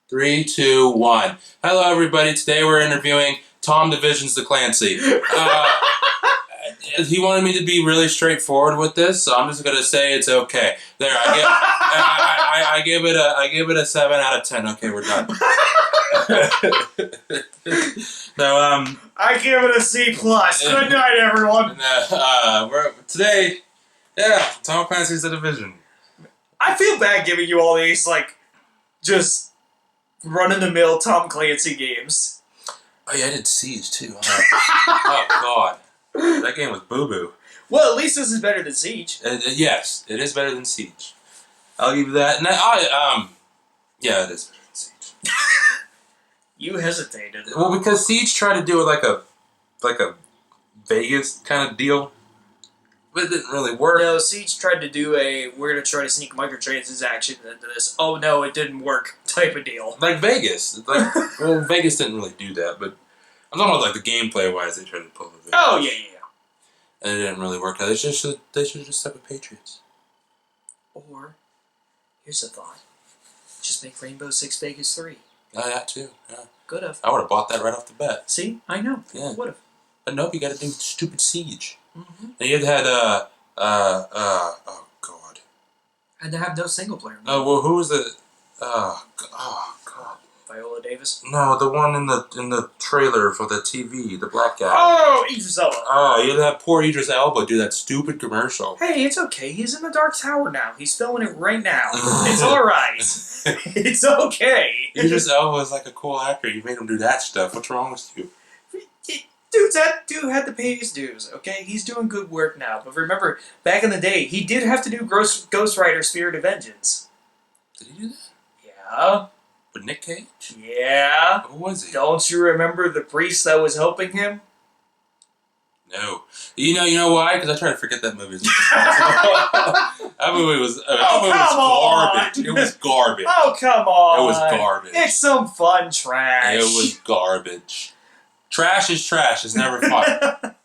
3, 2, 1. Hello, everybody. Today we're interviewing Tom Division's The Clancy. He wanted me to be really straightforward with this, so I'm just gonna say it's okay. There, I give it a 7 out of 10. Okay, we're done. No, I give it a C+. Good night, everyone. Today, yeah, Tom Clancy's The Division. I feel bad giving you all these, just run-of-the-mill Tom Clancy games. Oh yeah, I did Siege too. Oh God, that game was boo-boo. Well, at least this is better than Siege. Yes, it is better than Siege. I'll give you that. And yeah, it is better than Siege. You hesitated. Well, because Siege tried to do it like a Vegas kind of deal, but it didn't really work. No, Siege tried to do we're going to try to sneak microtransactions into this. Oh no, it didn't work type of deal. Like Vegas. Well, Vegas didn't really do that, but I'm talking about the gameplay-wise, they tried to pull it. Oh, yeah. And it didn't really work out. They should just stuck with Patriots. Or, here's a thought. Just make Rainbow Six Vegas 3. Oh, that too, yeah. Could've. I would have bought that right off the bat. See? I know. Yeah. Would've. But nope, you gotta do stupid Siege. Mm-hmm. And you had, oh God. Had to have no single player. No, well, who was the, oh God. Viola Davis? No, the one in the trailer for the TV, the black guy. Oh, Idris Elba. Oh, you had that poor Idris Elba do that stupid commercial. Hey, it's okay. He's in the Dark Tower now. He's filming it right now. It's alright. It's okay. Idris Elba is like a cool actor. You made him do that stuff. What's wrong with you? Dude had to pay his dues, okay? He's doing good work now. But remember, back in the day, he did have to do Ghost Rider Spirit of Vengeance. Did he do that? Yeah. With Nick Cage? Yeah. Who was he? Don't you remember the priest that was helping him? No. You know why? Because I try to forget that movie. That movie was garbage. It was garbage. Oh, come on. It was garbage. It's some fun trash. It was garbage. Trash is trash. It's never fun.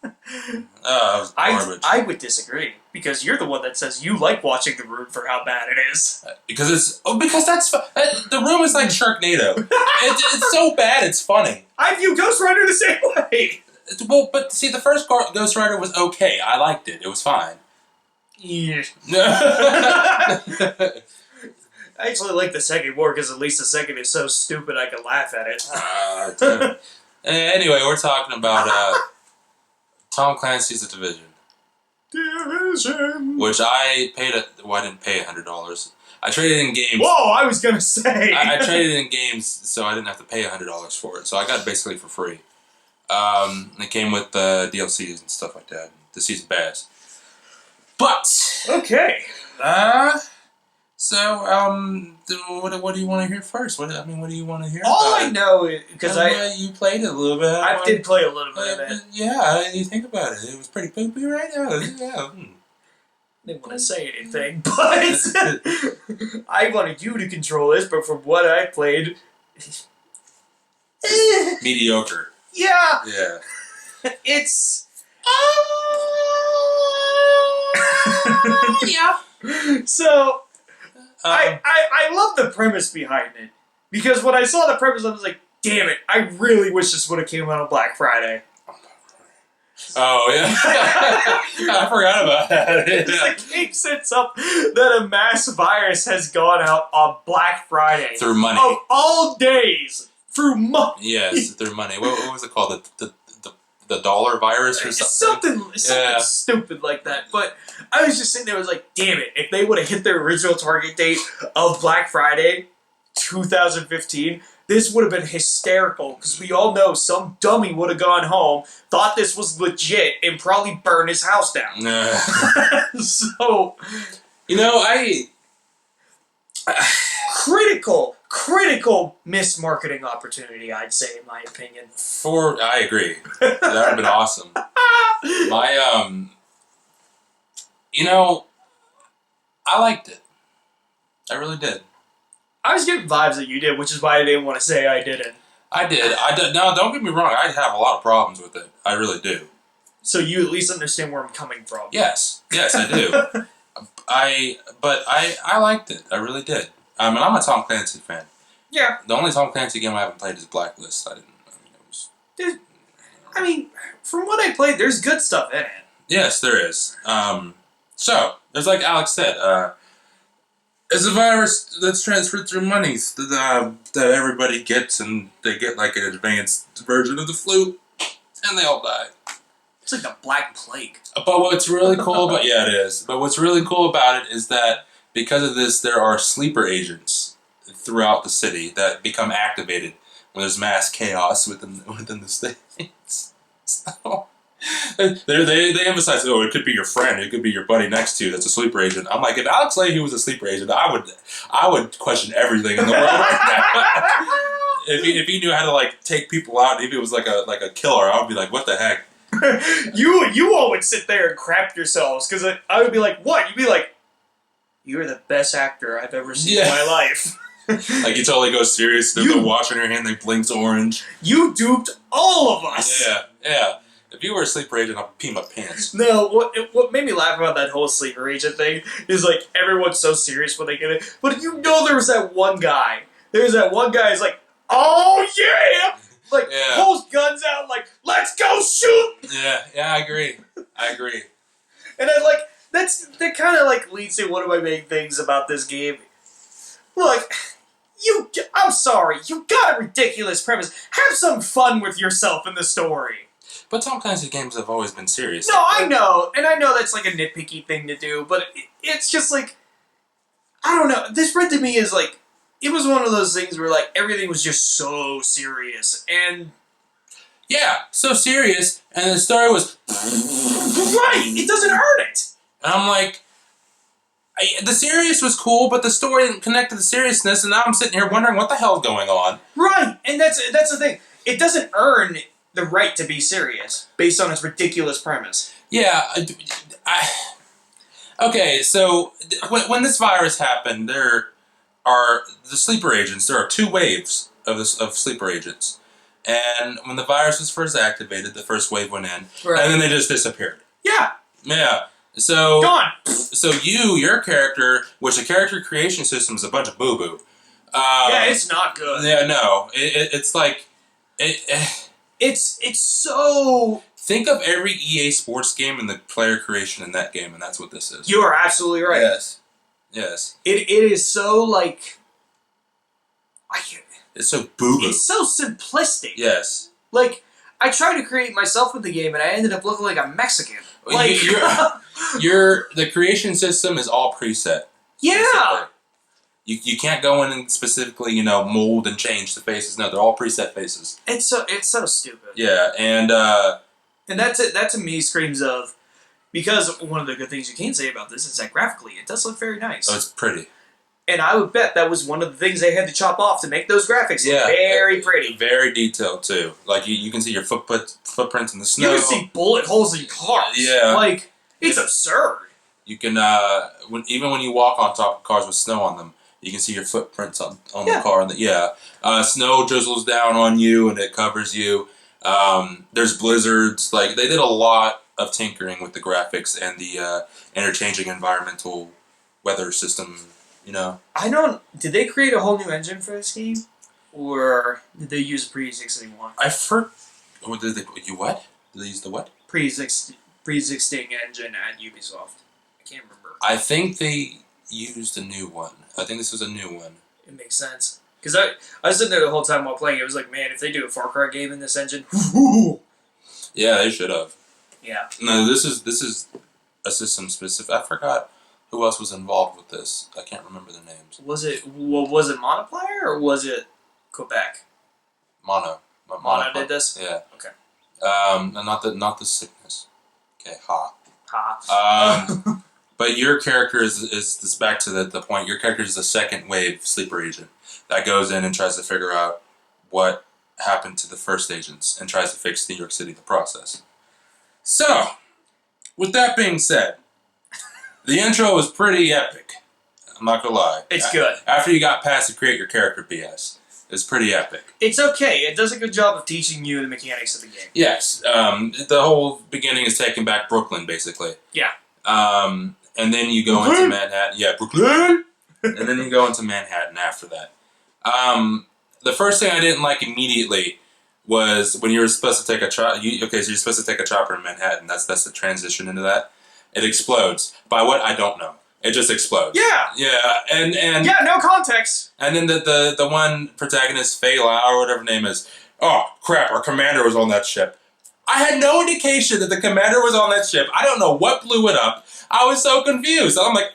It was garbage. I would disagree, because you're the one that says you like watching The Room for how bad it is. Because that's The Room is like Sharknado. It's so bad, it's funny. I view Ghost Rider the same way. Well, but see, the first Ghost Rider was okay. I liked it. It was fine. Yeah. I actually like the second more, because at least the second is so stupid I can laugh at it. Anyway, we're talking about Tom Clancy's The Division. Division. Which I paid I didn't pay $100. I traded in games. Whoa, I was gonna say. I traded in games so I didn't have to pay $100 for it. So I got it basically for free. It came with DLCs and stuff like that. The season pass. But okay. So what do you want to hear first? What do you want to hear? All about I know is because you played it a little bit. I did play a little bit of it. Yeah, you think about it. It was pretty poopy right now. Yeah. Didn't want to say anything, but I wanted you to control this. But from what I played, Mediocre. Yeah. Yeah. It's. Yeah. So. I love the premise behind it, because when I saw the premise, I was like, damn it, I really wish this would have came out on Black Friday. Oh, yeah. I forgot about that. The game sets up that a mass virus has gone out on Black Friday. Through money. Of all days. Through money. Yes, through money. What was it called? The dollar virus or something? Something stupid like that. But I was just sitting there, I was like, damn it, if they would have hit their original target date of Black Friday 2015, this would have been hysterical, because we all know some dummy would have gone home, thought this was legit, and probably burned his house down. So, critical mismarketing opportunity, I'd say, in my opinion. I agree. That would have been awesome. I liked it. I really did. I was getting vibes that you did, which is why I didn't want to say I didn't. I did. No, don't get me wrong. I have a lot of problems with it. I really do. So you at least understand where I'm coming from. Yes, I do. But I liked it. I really did. I mean, I'm a Tom Clancy fan. Yeah. The only Tom Clancy game I haven't played is Blacklist. I mean, from what I played, there's good stuff in it. Yes, there is. So, there's like Alex said, it's a virus that's transferred through monies that everybody gets, and they get like an advanced version of the flu, and they all die. It's like the Black Plague. But what's really cool about it is. But what's really cool about it is that because of this, there are sleeper agents throughout the city that become activated when there's mass chaos within the states. So they emphasize, oh, it could be your friend, it could be your buddy next to you that's a sleeper agent. I'm like, if Alex Leahy was a sleeper agent, I would question everything in the world right now. If he knew how to like take people out, if he was like a killer, I would be like, what the heck? You all would sit there and crap yourselves, because I would be like, what? You'd be like, you're the best actor I've ever seen in my life. Like, you totally go serious, there's a watch in your hand that blinks orange. You duped all of us! Yeah. If you were a sleeper agent, I'd pee my pants. No, what made me laugh about that whole sleeper agent thing is, like, everyone's so serious when they get it. But there was that one guy. There's that one guy who's like, oh yeah! Like, pulls guns out, like, let's go shoot! Yeah, I agree. And I like, that kind of, like, leads to one of my main things about this game. Look, I'm sorry, you got a ridiculous premise. Have some fun with yourself in the story. But Tom Clancy games have always been serious. No, I know. And I know that's like a nitpicky thing to do, but it's just like, I don't know. This read to me as like, it was one of those things where like everything was just so serious. And yeah, so serious, and the story was right, it doesn't earn it. And I'm like, the serious was cool, but the story didn't connect to the seriousness, and now I'm sitting here wondering what the hell's going on. Right, and that's the thing. It doesn't earn the right to be serious based on its ridiculous premise. Yeah, okay, so when this virus happened, there are the sleeper agents. There are 2 waves of sleeper agents, and when the virus was first activated, the first wave went in, and then they just disappeared. Yeah. So gone. So your character, which the character creation system is a bunch of boo boo. Yeah, it's not good. Yeah, no, it's like It's so. Think of every EA Sports game and the player creation in that game, and that's what this is. You are absolutely right. Yes. It is so like. It's so boo boo. It's so simplistic. Yes. Like, I tried to create myself with the game, and I ended up looking like a Mexican. Like, the creation system is all preset. Yeah. You can't go in and specifically, mold and change the faces. No, they're all preset faces. It's so stupid. Yeah, and that's it. That to me screams of, because one of the good things you can say about this is that graphically it does look very nice. Oh, it's pretty. And I would bet that was one of the things they had to chop off to make those graphics look very pretty. Very detailed, too. Like, you can see your footprints in the snow. You can see bullet holes in cars. Yeah. Like, it's absurd. You can, even when you walk on top of cars with snow on them, you can see your footprints on the car. Snow drizzles down on you, and it covers you. There's blizzards. Like, they did a lot of tinkering with the graphics and the interchanging environmental weather system. Did they create a whole new engine for this game? Or did they use a pre-existing one? What? Did they use the what? Pre-existing engine at Ubisoft. I can't remember. I think they used a new one. I think this was a new one. It makes sense. Because I was sitting there the whole time while playing. It was like, man, if they do a Far Cry game in this engine. Yeah, they should have. Yeah. No, this is a system specific. I forgot who else was involved with this. I can't remember their names. Was it Monoplayer or was it Quebec? Mono. Mono did this? Yeah. Okay. Not the sickness. Okay, ha. But your character is this back to the point. Your character is the second wave sleeper agent that goes in and tries to figure out what happened to the first agents and tries to fix New York City in the process. So, with that being said, the intro was pretty epic. I'm not gonna lie. It's good. After you got past the create your character BS, it's pretty epic. It's okay. It does a good job of teaching you the mechanics of the game. Yes. The whole beginning is taking back Brooklyn, basically. Yeah. And then you go into Manhattan. Yeah, Brooklyn! And then you go into Manhattan after that. The first thing I didn't like immediately was when you were supposed to take a chopper. So you're supposed to take a chopper in Manhattan. That's the transition into that. It explodes. By what? I don't know. It just explodes. Yeah. Yeah, and yeah, no context. And then the one protagonist, Fela, or whatever her name is. Oh crap! Our commander was on that ship. I had no indication that the commander was on that ship. I don't know what blew it up. I was so confused. I'm like,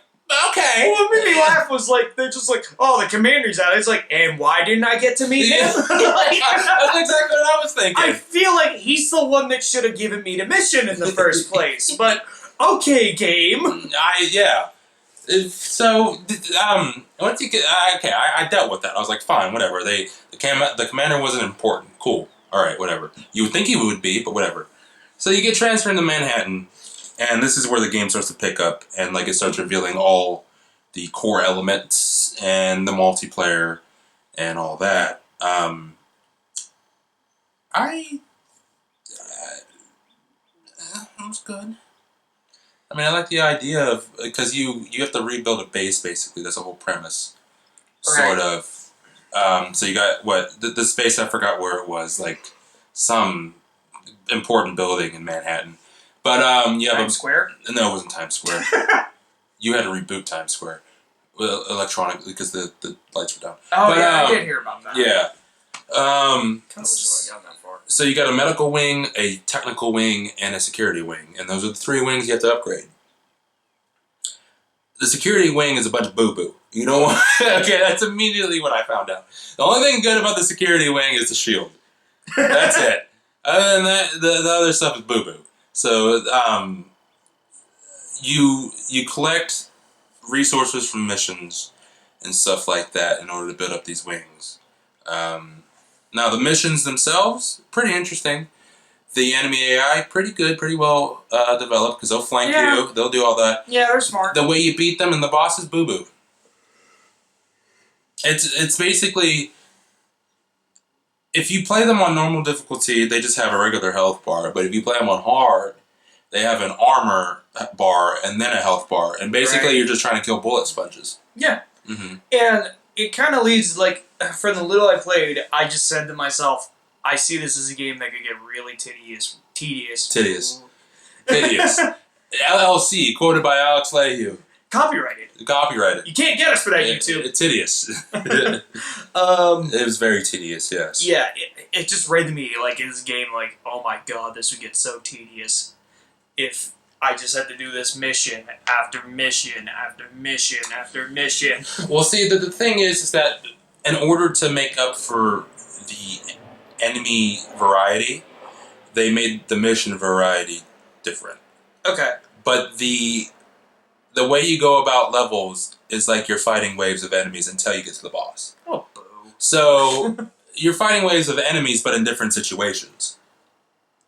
okay. What made me laugh was like, they're just like, oh, the commander's out. It's like, and why didn't I get to meet him? That's exactly what I was thinking. I feel like he's the one that should have given me the mission in the first place. But, okay, game. Yeah. So, once you get, okay, I dealt with that. I was like, fine, whatever. The commander wasn't important. Cool. All right, whatever. You would think he would be, but whatever. So you get transferred to Manhattan, and this is where the game starts to pick up, and like it starts revealing all the core elements and the multiplayer and all that. It was good. I mean, I like the idea of, because you have to rebuild a base, basically. That's the whole premise, sort of. So you got, this base, I forgot where it was, like some important building in Manhattan. But you have Times Square? No, it wasn't Times Square. You had to reboot Times Square electronically because the lights were down. Oh, but, yeah, I did hear about that. Yeah. Kind of wish I got that far. So you got a medical wing, a technical wing, and a security wing. And those are the three wings you have to upgrade. The security wing is a bunch of boo-boo. You don't want... Okay, that's immediately what I found out. The only thing good about the security wing is the shield. That's it. Other than that, the other stuff is boo-boo. So, you collect resources from missions and stuff like that in order to build up these wings. Now, the missions themselves, pretty interesting. The enemy AI, pretty good, pretty well developed, because they'll flank you, they'll do all that. Yeah, they're smart. The way you beat them, and the boss is boo-boo. It's basically, if you play them on normal difficulty, they just have a regular health bar. But if you play them on hard, they have an armor bar and then a health bar. And basically, you're just trying to kill bullet sponges. Yeah. Mm-hmm. And it kind of leads, like, from the little I played, I just said to myself, I see this as a game that could get really tedious. Tedious. LLC, quoted by Alex Leahy. Copyrighted. You can't get us for that, YouTube. It's tedious. It was very tedious, yes. Yeah, it just read to me, like, in this game, like, oh my god, this would get so tedious if I just had to do this mission after mission after mission after mission. Well, see, the thing is that in order to make up for the enemy variety, they made the mission variety different. Okay. But the way you go about levels is like you're fighting waves of enemies until you get to the boss. Oh, boo. So, you're fighting waves of enemies, but in different situations.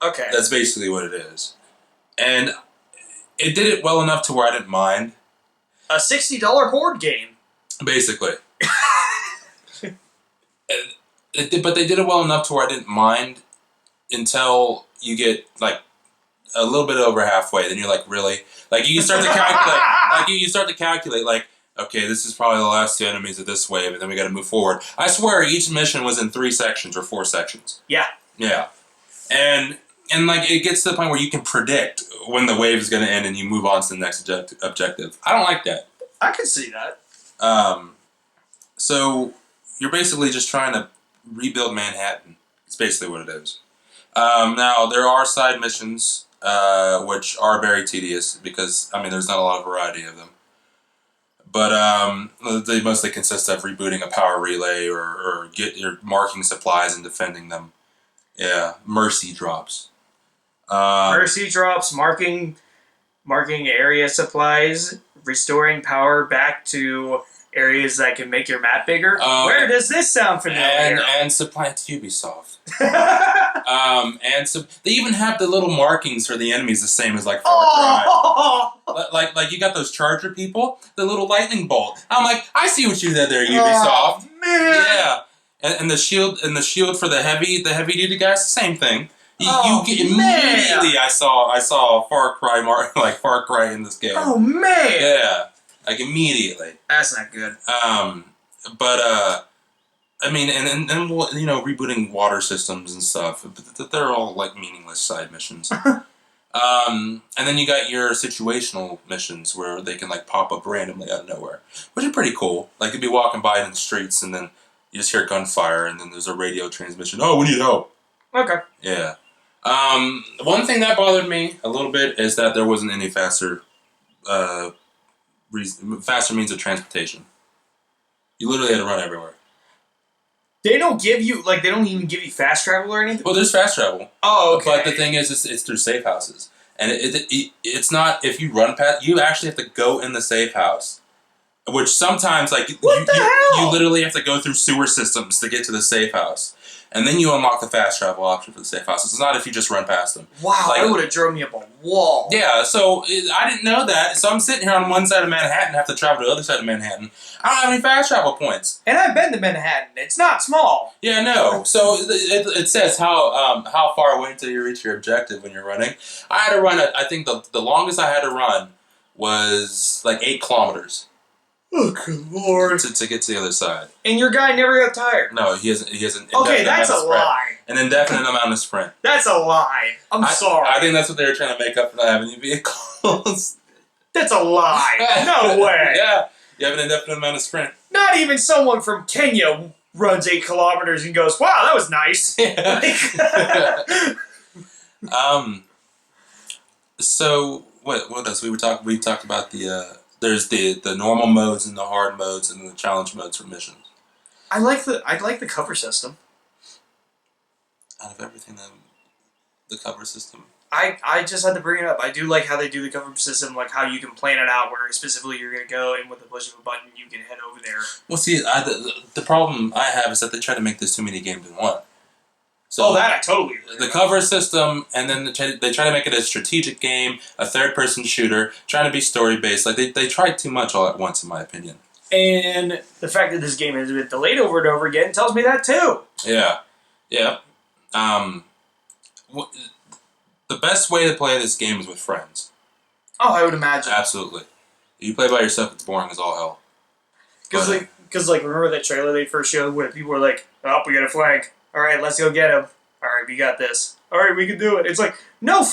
Okay. That's basically what it is. And it did it well enough to where I didn't mind. A $60 board game. Basically. But they did it well enough to where I didn't mind until you get, like, a little bit over halfway. Then you're like, really? Like, you start to calculate. You start to calculate, like, okay, this is probably the last two enemies of this wave, and then we got to move forward. I swear, each mission was in 3 sections or 4 sections. Yeah. Yeah. And like, it gets to the point where you can predict when the wave is going to end and you move on to the next objective. I don't like that. I can see that. So, you're basically just trying to rebuild Manhattan. It's basically what it is. Now, there are side missions, which are very tedious because, I mean, there's not a lot of variety of them. But they mostly consist of rebooting a power relay or marking supplies and defending them. Yeah, mercy drops. Mercy drops, marking area supplies, restoring power back to areas that can make your map bigger. Where does this sound familiar? And supply to Ubisoft. They even have the little markings for the enemies the same as like Far Cry. Like you got those charger people, the little lightning bolt. I'm like, I see what you did there, Ubisoft. Oh, man. Yeah, and the shield for the heavy duty guys, same thing. Immediately I saw Far Cry in this game. Oh man! Yeah, like immediately. That's not good. I mean, and you know, rebooting water systems and stuff. But they're all like meaningless side missions. And then you got your situational missions where they can like pop up randomly out of nowhere, which is pretty cool. Like you'd be walking by in the streets and then you just hear gunfire and then there's a radio transmission. Oh, we need help. Okay. Yeah. One thing that bothered me a little bit is that there wasn't any faster means of transportation. You literally had to run everywhere. They don't give you, like, they don't even give you fast travel or anything? Well, there's fast travel. Oh, okay. But the thing is, it's through safe houses. And it's not, if you run past, you actually have to go in the safe house. Which sometimes, like, you literally have to go through sewer systems to get to the safe house. And then you unlock the fast travel option for the safe house. It's not if you just run past them. Wow, like, that would have drove me up a wall. Yeah, so I didn't know that. So I'm sitting here on one side of Manhattan, have to travel to the other side of Manhattan. I don't have any fast travel points. And I've been to Manhattan. It's not small. Yeah, no. So it says how far away until you reach your objective when you're running. I had to run, I think the longest I had to run was like 8 kilometers. Oh, good lord. To get to the other side. And your guy never got tired? No, he hasn't. Okay, that's a lie. An indefinite amount of sprint. That's a lie. I'm sorry. I think that's what they were trying to make up for not having any vehicles. That's a lie. No way. Yeah, you have an indefinite amount of sprint. Not even someone from Kenya runs 8 kilometers and goes, wow, that was nice. So what else? We talked about there's the normal modes and the hard modes and the challenge modes for missions. I like the cover system. Out of everything, the cover system. I just had to bring it up. I do like how they do the cover system, like how you can plan it out where specifically you're going to go, and with the push of a button you can head over there. Well, see, the problem I have is that they try to make this too many games in one. So that I totally agree. The cover system, and then they try to make it a strategic game, a third-person shooter, trying to be story-based. Like they tried too much all at once, in my opinion. And the fact that this game has been delayed over and over again tells me that too. Yeah, yeah. The best way to play this game is with friends. Oh, I would imagine. Absolutely. If you play by yourself, it's boring as all hell. Because remember that trailer they first showed where people were like, "Oh, we got a flank. All right, let's go get him. All right, we got this. All right, we can do it." It's like no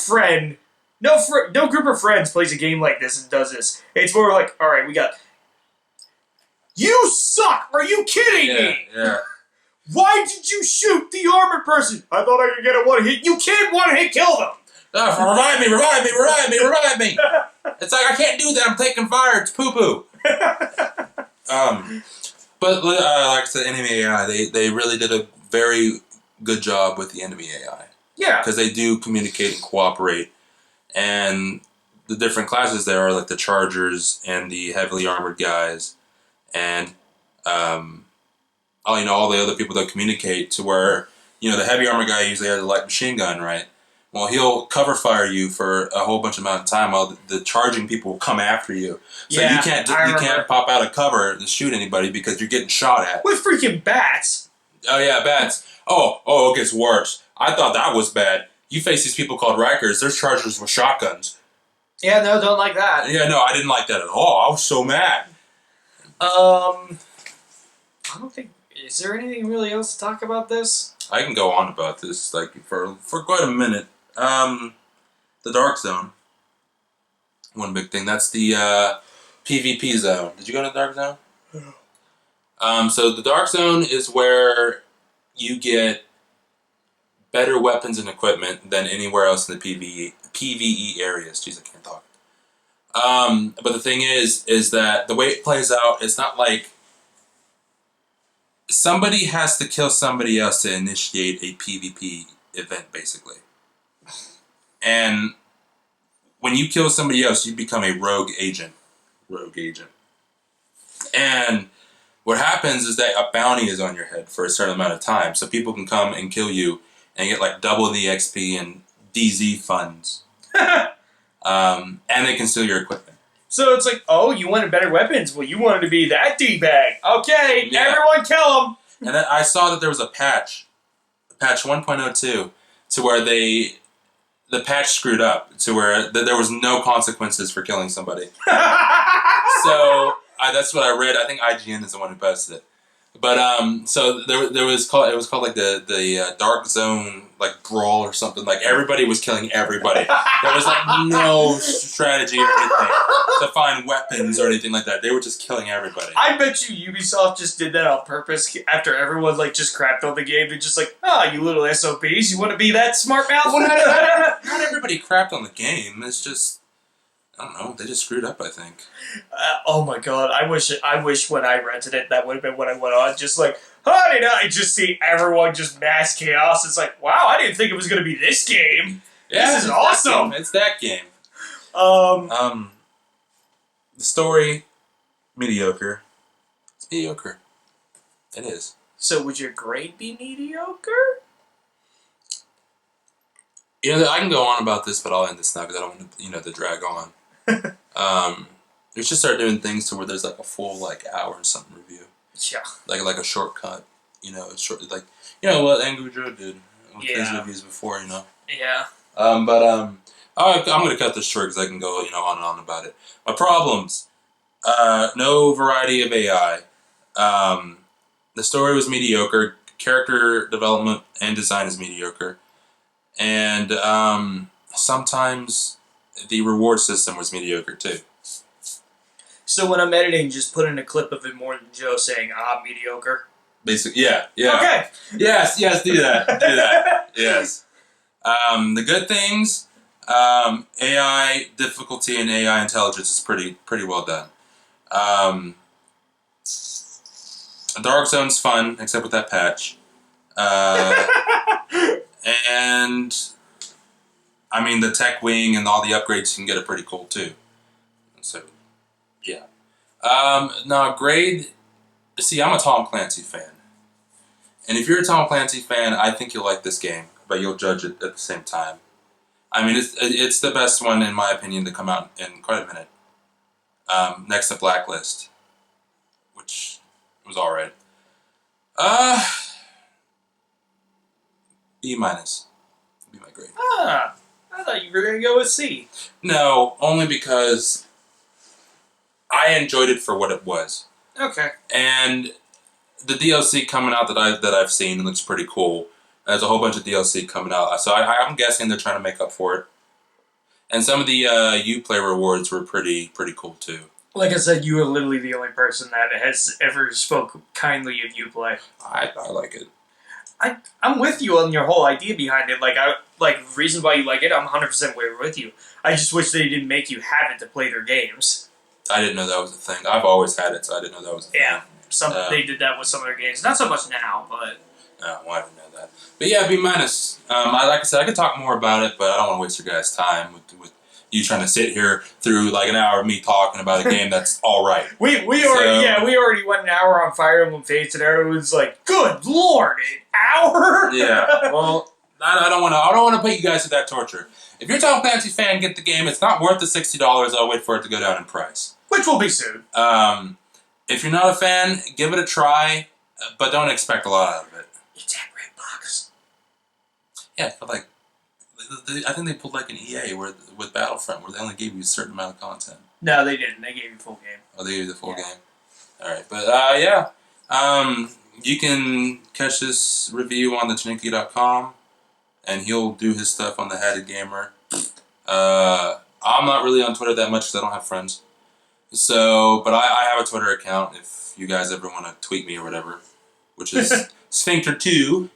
group of friends plays a game like this and does this. It's more like, all right, we got. You suck! Are you kidding me? Yeah. Why did you shoot the armored person? I thought I could get a one hit. You can't one hit kill them. Revive me! It's like I can't do that. I'm taking fire. It's poo poo. But like I said, enemy AI, they really did a very good job with the enemy AI. Yeah. Because they do communicate and cooperate. And the different classes there are like the Chargers and the heavily armored guys. And, all the other people that communicate to where, the heavy armored guy usually has a light machine gun, right? Well, he'll cover fire you for a whole bunch of amount of time while the charging people will come after you. So you can't pop out of cover to shoot anybody because you're getting shot at. With freaking bats. Oh, yeah, bats. Oh, it gets worse. I thought that was bad. You face these people called Rikers. They're chargers with shotguns. Yeah, no, don't like that. Yeah, no, I didn't like that at all. I was so mad. I don't think... Is there anything really else to talk about this? I can go on about this for quite a minute. The Dark Zone. One big thing. That's the PvP zone. Did you go to the Dark Zone? No. So the Dark Zone is where you get better weapons and equipment than anywhere else in the PvE areas. Jeez, I can't talk. But the thing is that the way it plays out, it's not like somebody has to kill somebody else to initiate a PvP event, basically. And when you kill somebody else, you become a rogue agent. And what happens is that a bounty is on your head for a certain amount of time, so people can come and kill you and get like double the XP and DZ funds. And they can steal your equipment. So it's like, oh, you wanted better weapons. Well, you wanted to be that D-bag. Okay, yeah. Everyone kill him. And I saw that there was a patch 1.02, to where the patch screwed up, to where there was no consequences for killing somebody. So that's what I read. I think IGN is the one who posted it. But so there was called it was called like the Dark Zone like brawl or something. Like everybody was killing everybody. There was like no strategy or anything to find weapons or anything like that. They were just killing everybody. I bet you Ubisoft just did that on purpose after everyone like just crapped on the game. They're just like, oh, you little SOBs, you want to be that smart mouth? Well, not everybody crapped on the game. It's just I don't know. They just screwed up. I think. Oh my god! I wish when I rented it that would have been what I went on. Just like, how did I just see everyone just mass chaos? It's like, wow, I didn't think it was going to be this game. Yeah, this is awesome. It's that game. Um, The story mediocre. It's mediocre. It is. So would your grade be mediocre? You know, I can go on about this, but I'll end this now because I don't want to, to drag on. We should start doing things to where there's like a full like hour and something review. Yeah. Like a shortcut. It's short like what Angry Joe did with his reviews before. Yeah. I'm gonna cut this short because I can go on and on about it. My problems. No variety of AI. The story was mediocre. Character development and design is mediocre. And sometimes the reward system was mediocre too. So when I'm editing, just put in a clip of it more than Joe saying, mediocre. Basically, yeah. Okay. Yes, do that. Yes. The good things, AI difficulty and AI intelligence is pretty well done. Dark Zone's fun, except with that patch. And I mean the tech wing and all the upgrades you can get are pretty cool too. So yeah. Now grade. See, I'm a Tom Clancy fan, and if you're a Tom Clancy fan, I think you'll like this game, but you'll judge it at the same time. I mean, it's the best one in my opinion to come out in quite a minute. Next to Blacklist, which was alright. B-. Be my grade. I thought you were going to go with C. No, only because I enjoyed it for what it was. Okay. And the DLC coming out that I've seen looks pretty cool. There's a whole bunch of DLC coming out, so I'm guessing they're trying to make up for it. And some of the Uplay rewards were pretty cool too. Like I said, you are literally the only person that has ever spoke kindly of Uplay. I like it. I'm with you on your whole idea behind it. The reason why you like it, I'm 100% with you. I just wish they didn't make you have it to play their games. I didn't know that was a thing. I've always had it, so I didn't know that was a thing. Yeah, they did that with some of their games. Not so much now, but... No, I didn't know that. But yeah, B-. Like I said, I could talk more about it, but I don't want to waste your guys' time with you trying to sit here through like an hour of me talking about a game that's all right. We already went an hour on Fire Emblem Fates, and everyone's like, "Good Lord, an hour!" Yeah. Well, I don't want to put you guys to that torture. If you're a Tom Clancy fan, get the game. It's not worth the $60. I'll wait for it to go down in price, which will be soon. If you're not a fan, give it a try, but don't expect a lot out of it. It's at Redbox. Yeah, but like. I think they pulled like an EA with Battlefront where they only gave you a certain amount of content. No, they didn't. They gave you full game. Oh, they gave you the full game? Alright, but you can catch this review on the Tanooki.com, and he'll do his stuff on the Hatted Gamer. I'm not really on Twitter that much because I don't have friends. So, but I have a Twitter account if you guys ever want to tweet me or whatever, which is Sphincter2.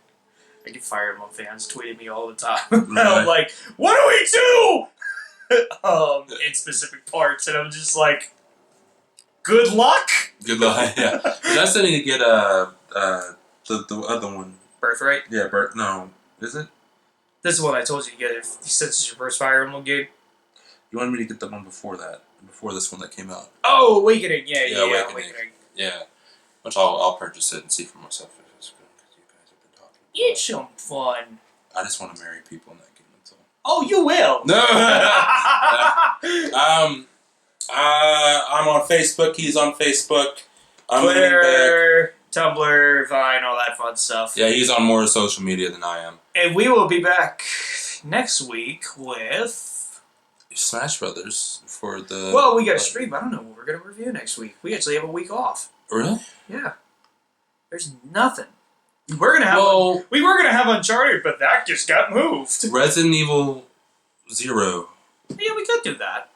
I get Fire Emblem fans tweeting me all the time. Right. I'm like, what do we do? In specific parts, and I'm just like, good luck. Good luck. Yeah, I still need to get the other one. Birthright. Yeah, no, is it? This is what I told you to get if since it's your first Fire Emblem game. You wanted me to get the one before this one that came out. Oh, Awakening. Yeah, Awakening. Yeah, which I'll purchase it and see for myself. It's some fun. I just want to marry people in that game. That's all. Oh, you will. No. I'm on Facebook. He's on Facebook. I'm Twitter, Tumblr, Vine, all that fun stuff. Yeah, he's on more social media than I am. And we will be back next week with Smash Brothers for the. Well, we got a stream. I don't know what we're gonna review next week. We actually have a week off. Really? Yeah. There's nothing. We were gonna have Uncharted, but that just got moved. Resident Evil 0. Yeah, we could do that.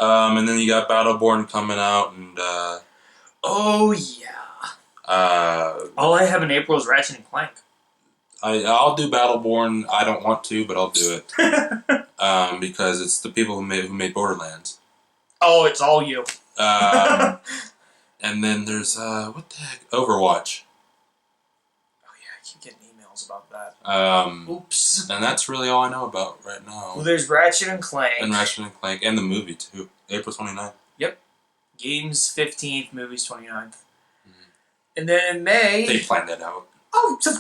And then you got Battleborn coming out, and oh yeah. All I have in April is Ratchet and Clank. I'll do Battleborn. I don't want to, but I'll do it because it's the people who made Borderlands. Oh, it's all you. And then there's what the heck? Overwatch. Oh yeah, I keep getting emails about that. Oops. And that's really all I know about right now. Well, there's Ratchet and Clank. And Ratchet and Clank, and the movie too. April 29th. Yep. Games 15th, movies 29th. Mm-hmm. And then in May... They planned that out. Oh, toy!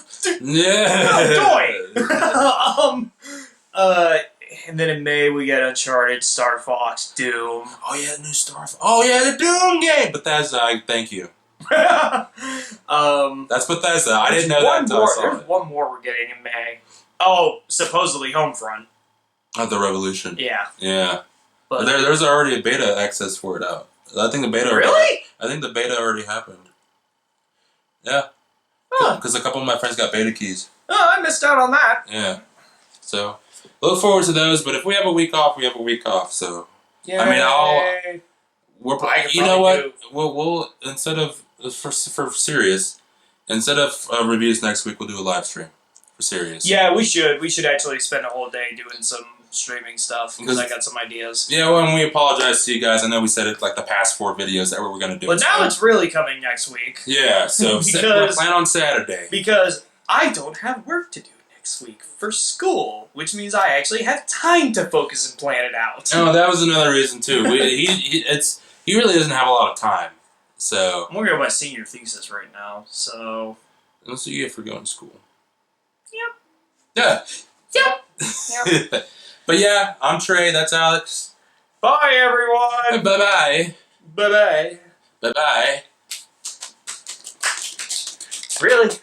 And then in May we get Uncharted, Star Fox, Doom. Oh yeah, the new Star Fox. Oh yeah, the Doom game! Bethesda, thank you. That's Bethesda. I didn't know that until I saw it. There's one more we're getting in May. Oh, supposedly Homefront. Oh, the Revolution. Yeah. Yeah. But there's already a beta access for it out. I think the beta. Really? I think the beta already happened. Yeah. Huh. Because a couple of my friends got beta keys. Oh, I missed out on that. Yeah. So look forward to those. But if we have a week off, we have a week off. So Yay. I mean, you know what? Do. We'll instead of for serious, instead of reviews next week, we'll do a live stream for serious. Yeah, we should. We should actually spend a whole day doing some streaming stuff because I got some ideas. Yeah, well, and we apologize to you guys. I know we said it like the past 4 videos that we were going to do. But now it's really coming next week. Yeah, so plan on Saturday. Because I don't have work to do next week for school, which means I actually have time to focus and plan it out. No, that was another reason too. He really doesn't have a lot of time. So I'm working on my senior thesis right now, so... That's what you get for going to school. Yep. Yeah. Yep. But yeah, I'm Trey, that's Alex. Bye, everyone! Bye-bye. Bye-bye. Bye-bye. Really?